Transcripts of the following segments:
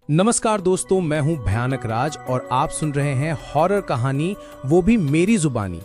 नमस्कार दोस्तों, मैं हूं भयानक राज और आप सुन रहे हैं हॉरर कहानी, वो भी मेरी जुबानी।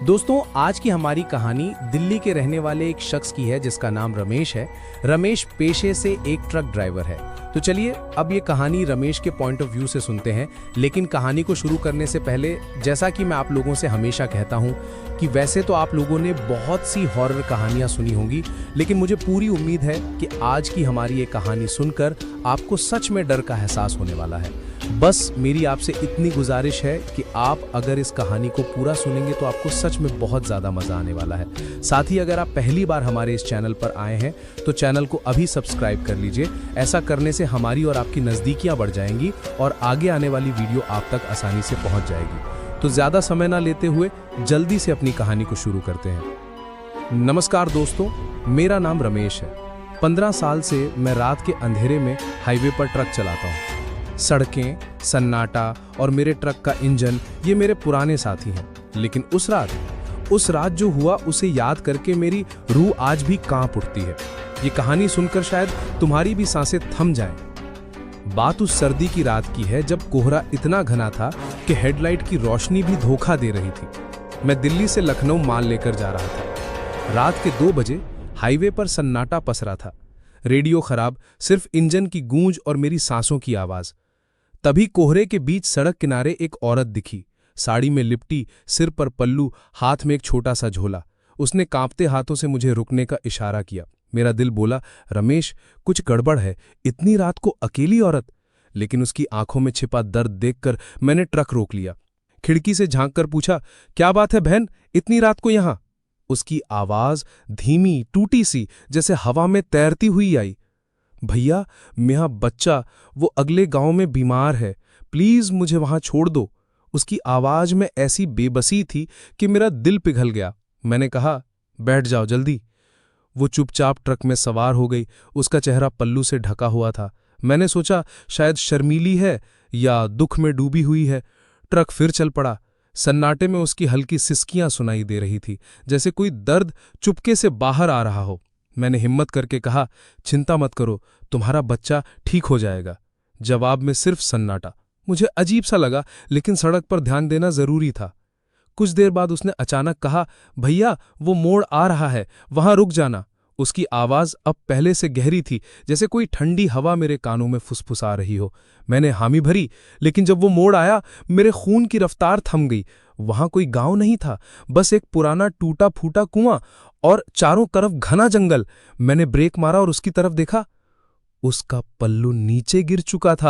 दोस्तों, आज की हमारी कहानी दिल्ली के रहने वाले एक शख्स की है जिसका नाम रमेश है। रमेश पेशे से एक ट्रक ड्राइवर है। तो चलिए अब ये कहानी रमेश के पॉइंट ऑफ व्यू से सुनते हैं। लेकिन कहानी को शुरू करने से पहले, जैसा कि मैं आप लोगों से हमेशा कहता हूं कि वैसे तो आप लोगों ने बहुत सी हॉरर कहानियां सुनी होंगी, लेकिन मुझे पूरी उम्मीद है कि आज की हमारी ये कहानी सुनकर आपको सच में डर का एहसास होने वाला है। बस मेरी आपसे इतनी गुजारिश है कि आप अगर इस कहानी को पूरा सुनेंगे तो आपको सच में बहुत ज़्यादा मज़ा आने वाला है। साथ ही अगर आप पहली बार हमारे इस चैनल पर आए हैं तो चैनल को अभी सब्सक्राइब कर लीजिए। ऐसा करने से हमारी और आपकी नज़दीकियाँ बढ़ जाएंगी और आगे आने वाली वीडियो आप तक आसानी से पहुँच जाएगी। तो ज़्यादा समय ना लेते हुए जल्दी से अपनी कहानी को शुरू करते हैं। नमस्कार दोस्तों, मेरा नाम रमेश है। 15 साल से मैं रात के अंधेरे में हाईवे पर ट्रक चलाता हूँ। सड़कें, सन्नाटा और मेरे ट्रक का इंजन, ये मेरे पुराने साथी हैं। लेकिन उस रात जो हुआ उसे याद करके मेरी रूह आज भी कांप उठती है। ये कहानी सुनकर शायद तुम्हारी भी सांसें थम जाएं। बात उस सर्दी की रात की है जब कोहरा इतना घना था कि हेडलाइट की रोशनी भी धोखा दे रही थी। मैं दिल्ली से लखनऊ माल लेकर जा रहा था। रात के 2 बजे हाईवे पर सन्नाटा पसरा था। रेडियो खराब, सिर्फ इंजन की गूंज और मेरी सांसों की आवाज। तभी कोहरे के बीच सड़क किनारे एक औरत दिखी, साड़ी में लिपटी, सिर पर पल्लू, हाथ में एक छोटा सा झोला। उसने कांपते हाथों से मुझे रुकने का इशारा किया। मेरा दिल बोला, रमेश, कुछ गड़बड़ है, इतनी रात को अकेली औरत। लेकिन उसकी आंखों में छिपा दर्द देखकर मैंने ट्रक रोक लिया। खिड़की से झांककर पूछा, क्या बात है बहन, इतनी रात को यहां? उसकी आवाज धीमी, टूटी सी, जैसे हवा में तैरती हुई आई। भैया, मेरा बच्चा वो अगले गांव में बीमार है, प्लीज मुझे वहां छोड़ दो। उसकी आवाज में ऐसी बेबसी थी कि मेरा दिल पिघल गया। मैंने कहा, बैठ जाओ जल्दी। वो चुपचाप ट्रक में सवार हो गई। उसका चेहरा पल्लू से ढका हुआ था। मैंने सोचा शायद शर्मीली है या दुख में डूबी हुई है। ट्रक फिर चल पड़ा। सन्नाटे में उसकी हल्की सिसकियां सुनाई दे रही थी, जैसे कोई दर्द चुपके से बाहर आ रहा हो। मैंने हिम्मत करके कहा, चिंता मत करो, तुम्हारा बच्चा ठीक हो जाएगा। जवाब में सिर्फ सन्नाटा। मुझे अजीब सा लगा, लेकिन सड़क पर ध्यान देना जरूरी था। कुछ देर बाद उसने अचानक कहा, भैया वो मोड़ आ रहा है, वहां रुक जाना। उसकी आवाज अब पहले से गहरी थी, जैसे कोई ठंडी हवा मेरे कानों में फुसफुसा रही हो। मैंने हामी भरी, लेकिन जब वो मोड़ आया मेरे खून की रफ्तार थम गई। वहां कोई गांव नहीं था, बस एक पुराना टूटा फूटा कुआं और चारों तरफ घना जंगल। मैंने ब्रेक मारा और उसकी तरफ देखा। उसका पल्लू नीचे गिर चुका था।